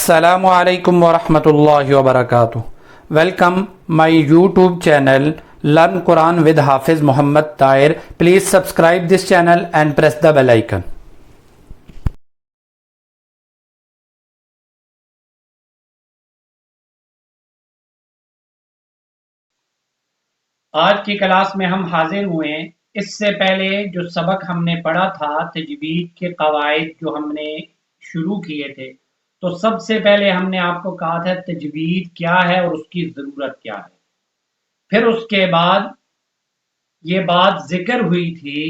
Assalamu alaikum wa rahmatullahi wa barakatuh. Welcome my YouTube channel Learn Quran with Hafiz Muhammad Tahir. Please subscribe this channel and press the bell icon. آج کی class میں ہم حاضر ہوئے ہیں۔ اس سے پہلے جو سبق ہم نے پڑھا تھا تجوید کے قواعد جو ہم نے شروع کیے تھے، تو سب سے پہلے ہم نے آپ کو کہا تھا تجوید کیا ہے اور اس کی ضرورت کیا ہے۔ پھر اس کے بعد یہ بات ذکر ہوئی تھی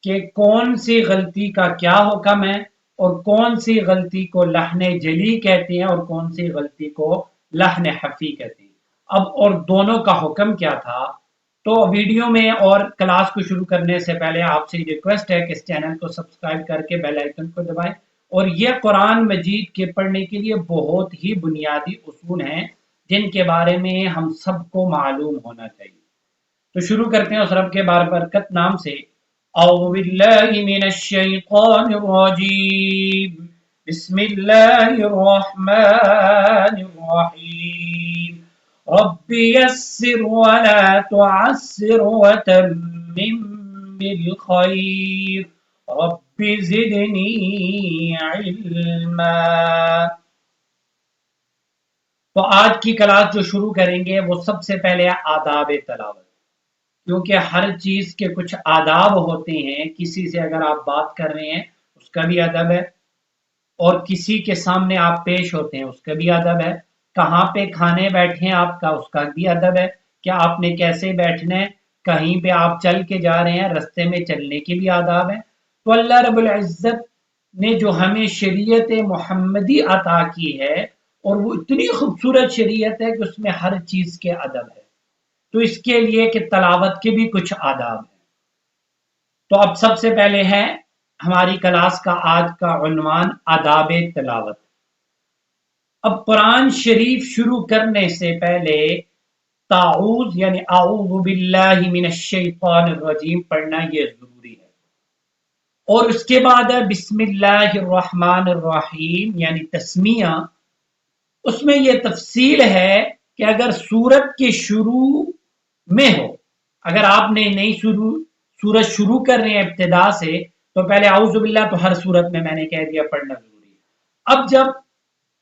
کہ کون سی غلطی کا کیا حکم ہے اور کون سی غلطی کو لحن جلی کہتے ہیں اور کون سی غلطی کو لحن خفی کہتے ہیں۔ اب اور دونوں کا حکم کیا تھا، تو ویڈیو میں اور کلاس کو شروع کرنے سے پہلے آپ سے ریکویسٹ ہے کہ اس چینل کو سبسکرائب کر کے بیل آئیکن کو دبائیں، اور یہ قرآن مجید کے پڑھنے کے لیے بہت ہی بنیادی اصول ہیں جن کے بارے میں ہم سب کو معلوم ہونا چاہیے۔ تو شروع کرتے ہیں اس رب کے باربرکت نام سے۔ اعوذ باللہ من الشیطان الرجیم، بسم اللہ الرحمن الرحیم، رب یسر ولا تعسر وتمم بالخیر، رب زدنی علما۔ تو آج کی کلاس جو شروع کریں گے وہ سب سے پہلے آداب تلاوت، کیونکہ ہر چیز کے کچھ آداب ہوتے ہیں۔ کسی سے اگر آپ بات کر رہے ہیں اس کا بھی ادب ہے، اور کسی کے سامنے آپ پیش ہوتے ہیں اس کا بھی ادب ہے، کہاں پہ کھانے بیٹھے ہیں آپ کا اس کا بھی ادب ہے، کہ آپ نے کیسے بیٹھنا ہے، کہیں پہ آپ چل کے جا رہے ہیں رستے میں چلنے کے بھی آداب ہیں۔ تو اللہ رب العزت نے جو ہمیں شریعت محمدی عطا کی ہے، اور وہ اتنی خوبصورت شریعت ہے کہ اس میں ہر چیز کے ادب ہے، تو اس کے لیے کہ تلاوت کے بھی کچھ آداب ہیں۔ تو اب سب سے پہلے ہے ہماری کلاس کا آج کا عنوان آداب تلاوت۔ اب قرآن شریف شروع کرنے سے پہلے تعوذ یعنی اعوذ باللہ من الشیطان الرجیم پڑھنا یہ ضروری ہے، اور اس کے بعد ہے بسم اللہ الرحمن الرحیم یعنی تسمیہ۔ اس میں یہ تفصیل ہے کہ اگر سورت کے شروع میں ہو، اگر آپ نے نئی سورت شروع کر رہے ہیں ابتدا سے، تو پہلے اعوذ باللہ تو ہر سورت میں نے کہہ دیا پڑھنا ضروری ہے۔ اب جب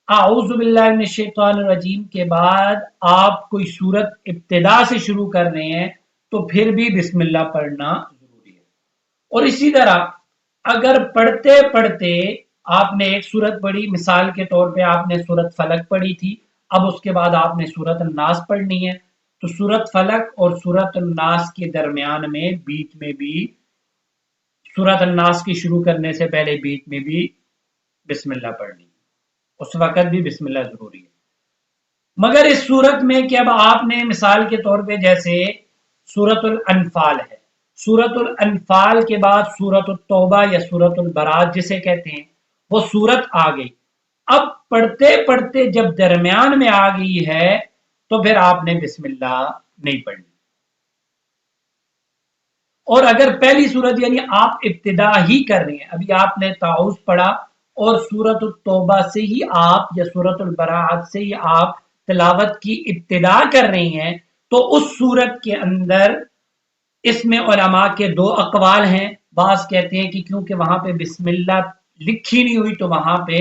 اعوذ باللہ من الشیطان الرجیم کے بعد آپ کوئی سورت ابتدا سے شروع کر رہے ہیں تو پھر بھی بسم اللہ پڑھنا ضروری ہے۔ اور اسی طرح اگر پڑھتے پڑھتے آپ نے ایک سورت پڑھی، مثال کے طور پہ آپ نے سورت فلق پڑھی تھی، اب اس کے بعد آپ نے سورت الناس پڑھنی ہے، تو سورت فلق اور سورت الناس کے درمیان میں بیچ میں بھی سورت الناس کی شروع کرنے سے پہلے بیچ میں بھی بسم اللہ پڑھنی ہے، اس وقت بھی بسم اللہ ضروری ہے۔ مگر اس صورت میں کہ اب آپ نے مثال کے طور پہ جیسے سورت الانفال ہے، سورت الانفال کے بعد سورت التوبہ یا سورت البراءت جسے کہتے ہیں وہ سورت آ گئی، اب پڑھتے پڑھتے جب درمیان میں آ گئی ہے تو پھر آپ نے بسم اللہ نہیں پڑھنی۔ اور اگر پہلی سورت یعنی آپ ابتدا ہی کر رہے ہیں، ابھی آپ نے تعوذ پڑھا اور سورت التوبہ سے ہی آپ یا سورت البراءت سے ہی آپ تلاوت کی ابتدا کر رہے ہیں، تو اس سورت کے اندر اس میں علماء کے دو اقوال ہیں۔ بعض کہتے ہیں کہ کیونکہ وہاں پہ بسم اللہ لکھی نہیں ہوئی تو وہاں پہ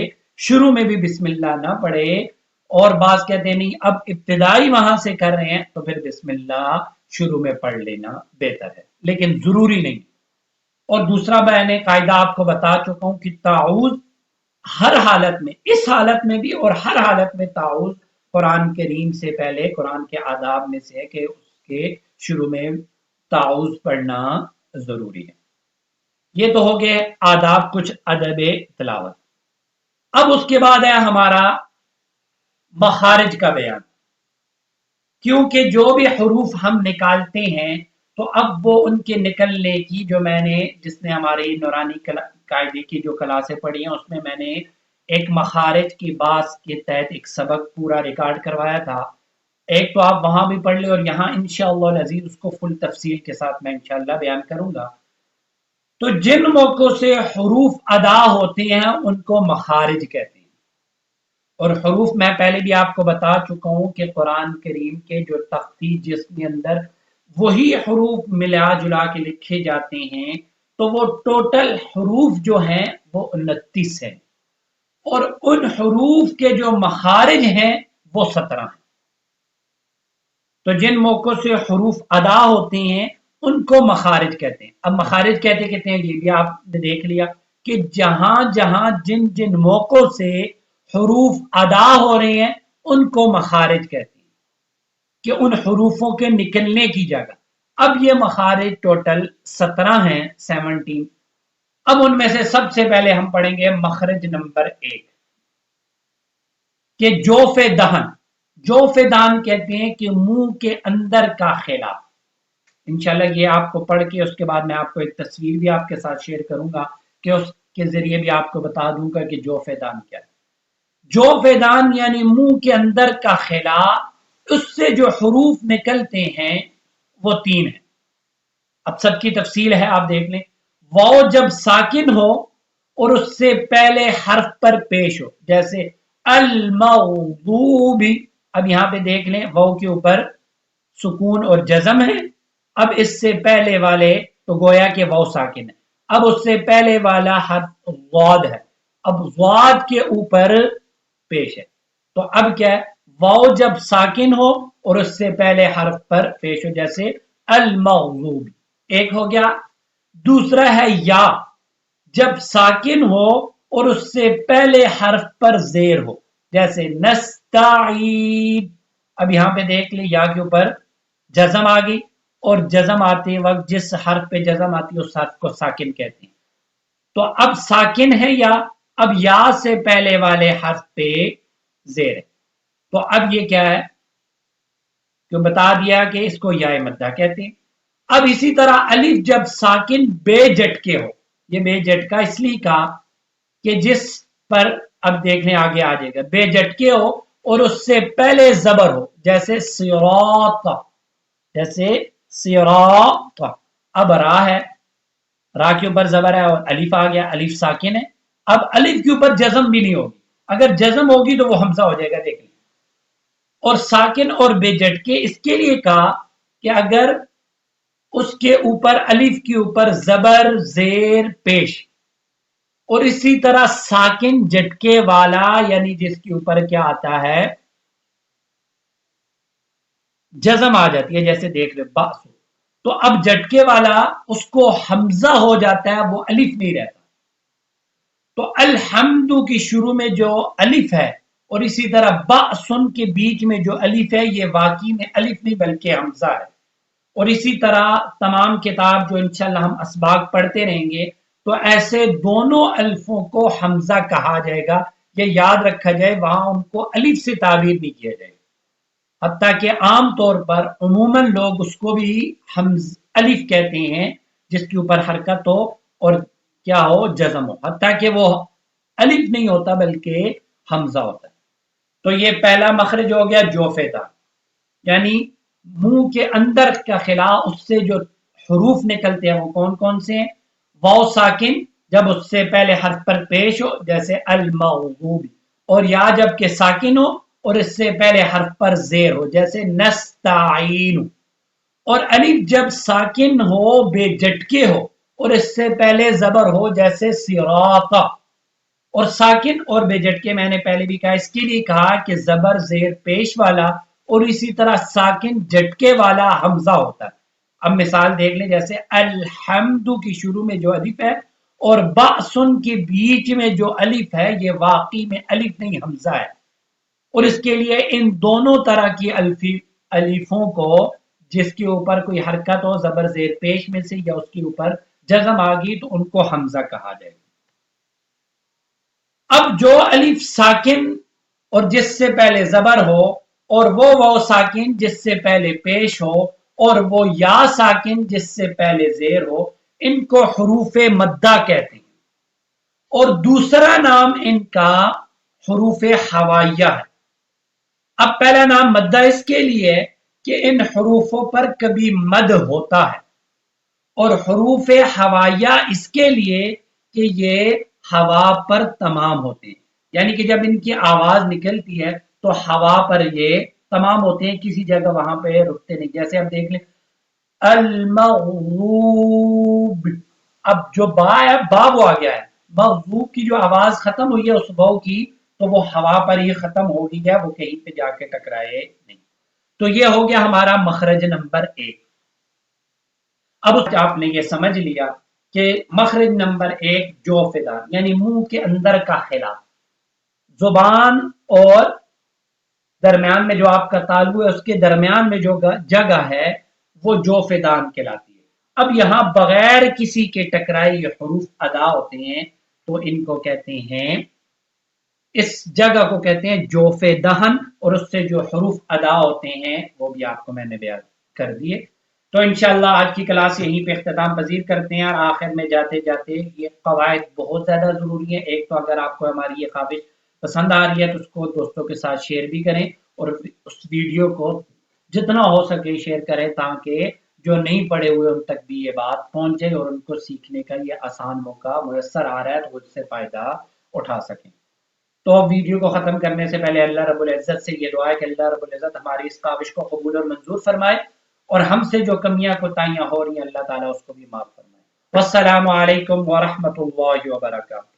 شروع میں بھی بسم اللہ نہ پڑھے، اور بعض کہتے ہیں نہیں اب ابتدائی وہاں سے کر رہے ہیں تو پھر بسم اللہ شروع میں پڑھ لینا بہتر ہے، لیکن ضروری نہیں۔ اور دوسرا میں نے قاعدہ آپ کو بتا چکا ہوں کہ تعوذ ہر حالت میں، اس حالت میں بھی اور ہر حالت میں تعوذ قرآن کریم سے پہلے قرآن کے آداب میں سے ہے کہ اس کے شروع میں تعوذ پڑھنا ضروری ہے۔ یہ تو ہو گئے آداب کچھ ادب تلاوت۔ اب اس کے بعد ہے ہمارا مخارج کا بیان، کیونکہ جو بھی حروف ہم نکالتے ہیں تو اب وہ ان کے نکلنے کی جو میں نے جس نے ہماری نورانی قاعدے کی جو کلاسیں پڑھی ہیں اس میں میں نے ایک مخارج کی بات کے تحت ایک سبق پورا ریکارڈ کروایا تھا، ایک تو آپ وہاں بھی پڑھ لیں اور یہاں انشاءاللہ العزیز اس کو فل تفصیل کے ساتھ میں انشاءاللہ بیان کروں گا۔ تو جن موقعوں سے حروف ادا ہوتے ہیں ان کو مخارج کہتے ہیں، اور حروف میں پہلے بھی آپ کو بتا چکا ہوں کہ قرآن کریم کے جو تختی جس کے اندر وہی حروف ملا جلا کے لکھے جاتے ہیں تو وہ ٹوٹل حروف جو ہیں وہ 29 ہیں، اور ان حروف کے جو مخارج ہیں وہ 17 ہیں۔ تو جن موقعوں سے حروف ادا ہوتے ہیں ان کو مخارج کہتے ہیں۔ اب مخارج کہتے ہیں یہ بھی آپ نے دیکھ لیا کہ جہاں جہاں جن جن موقعوں سے حروف ادا ہو رہے ہیں ان کو مخارج کہتے ہیں، کہ ان حروفوں کے نکلنے کی جگہ۔ اب یہ مخارج ٹوٹل 17 ہیں، 17۔ اب ان میں سے سب سے پہلے ہم پڑھیں گے مخرج نمبر 1 کہ جوف دہن۔ جوف دہن کہتے ہیں کہ منہ کے اندر کا خلا۔ انشاءاللہ یہ آپ کو پڑھ کے اس کے بعد میں آپ کو ایک تصویر بھی آپ کے ساتھ شیئر کروں گا کہ اس کے ذریعے بھی آپ کو بتا دوں گا کہ جوف دہن کیا ہے۔ جوف دہن یعنی منہ کے اندر کا خلا، اس سے جو حروف نکلتے ہیں وہ 3 ہیں۔ اب سب کی تفصیل ہے، آپ دیکھ لیں۔ واو جب ساکن ہو اور اس سے پہلے حرف پر پیش ہو، جیسے المغضوب، اب یہاں پہ دیکھ لیں واو کے اوپر سکون اور جزم ہے۔ اب اس سے پہلے والے تو گویا کہ واو ساکن ہے، اب اس سے پہلے والا حرف ضاد ہے، اب ضاد کے اوپر پیش ہے۔ تو اب کیا ہے، واو جب ساکن ہو اور اس سے پہلے حرف پر پیش ہو، جیسے المغضوب، ایک ہو گیا۔ دوسرا ہے یا، جب ساکن ہو اور اس سے پہلے حرف پر زیر ہو، جیسے نستعین، اب یہاں پہ دیکھ لیں یا کے اوپر جزم آ گئی، اور جزم آتے وقت جس حرف پہ جزم آتی ہے اس حرف کو ساکن کہتے ہیں۔ تو اب ساکن ہے یا، اب یا سے پہلے والے حرف پہ زیر ہے، تو اب یہ کیا ہے کہ بتا دیا کہ اس کو یا مدہ کہتے ہیں۔ اب اسی طرح الف جب ساکن بے جٹکے ہو، یہ بے جٹکا اس لیے کہا کہ جس پر اب دیکھنے آگے آ جائے گا، بے جٹکے ہو اور اس سے پہلے زبر ہو، جیسے صراط، جیسے صراط، اب را ہے، را کے اوپر زبر ہے اور الف آ گیا، الف ساکن ہے، اب الف کے اوپر جزم بھی نہیں ہوگی، اگر جزم ہوگی تو وہ حمزہ ہو جائے گا، دیکھ لیں۔ اور ساکن اور بے جٹکے اس کے لیے کہا کہ اگر اس کے اوپر الف کے اوپر زبر زیر پیش، اور اسی طرح ساکن جٹکے والا یعنی جس کے اوپر کیا آتا ہے جزم آ جاتی ہے، جیسے دیکھ لیں باسو، تو اب جٹکے والا اس کو حمزہ ہو جاتا ہے، وہ الف نہیں رہتا۔ تو الحمد کی شروع میں جو الف ہے اور اسی طرح باسن کے بیچ میں جو الف ہے یہ واقعی میں الف نہیں بلکہ حمزہ ہے۔ اور اسی طرح تمام کتاب جو انشاءاللہ ہم اسباق پڑھتے رہیں گے تو ایسے دونوں الفوں کو حمزہ کہا جائے گا، یہ یاد رکھا جائے، وہاں ان کو الف سے تعبیر نہیں کیا جائے گا، حتیٰ کہ عام طور پر عموماً لوگ اس کو بھی الف کہتے ہیں جس کے اوپر حرکت ہو اور کیا ہو جزم ہو، حتیٰ کہ وہ الف نہیں ہوتا بلکہ حمزہ ہوتا ہے۔ تو یہ پہلا مخرج ہو گیا جوف دہن، یعنی منہ کے اندر کا خلا، اس سے جو حروف نکلتے ہیں وہ کون کون سے ہیں؟ واو ساکن جب اس سے پہلے حرف پر پیش ہو، جیسے المغضوب، اور یا جب کہ ساکن ہو اور اس سے پہلے حرف پر زیر ہو، جیسے نستعین، اور الف جب ساکن ہو بے جٹکے ہو اور اس سے پہلے زبر ہو، جیسے صراط، اور ساکن اور بے جٹکے میں نے پہلے بھی کہا، اس کے لیے کہا کہ زبر زیر پیش والا اور اسی طرح ساکن جٹکے والا حمزہ ہوتا ہے۔ اب مثال دیکھ لیں، جیسے الحمد کی شروع میں جو الف ہے اور باسن کے بیچ میں جو الف ہے یہ واقعی میں الف نہیں حمزہ ہے، اور اس کے لیے ان دونوں طرح کی الفوں کو جس کے اوپر کوئی حرکت ہو زبر زیر پیش میں سے یا اس کے اوپر جزم آ گئی تو ان کو حمزہ کہا جائے گا۔ اب جو الف ساکن اور جس سے پہلے زبر ہو، اور وہ واو ساکن جس سے پہلے پیش ہو، اور وہ یا ساکن جس سے پہلے زیر ہو، ان کو حروف مدہ کہتے ہیں، اور دوسرا نام ان کا حروف حوائیہ ہے۔ اب پہلا نام مدہ اس کے لیے کہ ان حروفوں پر کبھی مد ہوتا ہے، اور حروف حوائیہ اس کے لیے کہ یہ ہوا پر تمام ہوتے ہیں، یعنی کہ جب ان کی آواز نکلتی ہے تو ہوا پر یہ تمام ہوتے ہیں، کسی جگہ وہاں پہ رکتے نہیں. جیسے اب دیکھ لیں المغضوب، اب جو با ہے با وہ آ گیا ہے، مغضوب کی جو آواز ختم ہوئی ہے اس واو کی تو وہ ہوا پر ہی ختم ہو گیا، وہ کہیں پہ جا کے ٹکرائے نہیں. تو یہ ہو گیا ہمارا مخرج نمبر 1. اب آپ نے یہ سمجھ لیا کہ مخرج نمبر 1 جوفدان یعنی منہ کے اندر کا خلا، زبان اور درمیان میں جو آپ کا تالو ہے اس کے درمیان میں جو جگہ ہے وہ جوفدان کہلاتی ہے. اب یہاں بغیر کسی کے ٹکرائے یہ حروف ادا ہوتے ہیں تو ان کو کہتے ہیں، اس جگہ کو کہتے ہیں جوف دہن، اور اس سے جو حروف ادا ہوتے ہیں وہ بھی آپ کو میں نے بیان کر دیے. تو انشاءاللہ آج کی کلاس یہیں پہ اختتام پذیر کرتے ہیں، اور آخر میں جاتے جاتے یہ قواعد بہت زیادہ ضروری ہیں. ایک تو اگر آپ کو ہماری یہ کاوش پسند آ رہی ہے تو اس کو دوستوں کے ساتھ شیئر بھی کریں، اور اس ویڈیو کو جتنا ہو سکے شیئر کریں تاکہ جو نہیں پڑھے ہوئے ان تک بھی یہ بات پہنچے اور ان کو سیکھنے کا یہ آسان موقع میسر آ رہا ہے تو اس سے فائدہ اٹھا سکیں. تو ویڈیو کو ختم کرنے سے پہلے اللہ رب العزت سے یہ دعا ہے کہ اللہ رب العزت ہماری اس کاوش کو قبول اور منظور فرمائے، اور ہم سے جو کمیاں کوتاہیاں ہو رہی ہیں اللہ تعالیٰ اس کو بھی معاف فرمائے. والسلام علیکم ورحمۃ اللہ وبرکاتہ.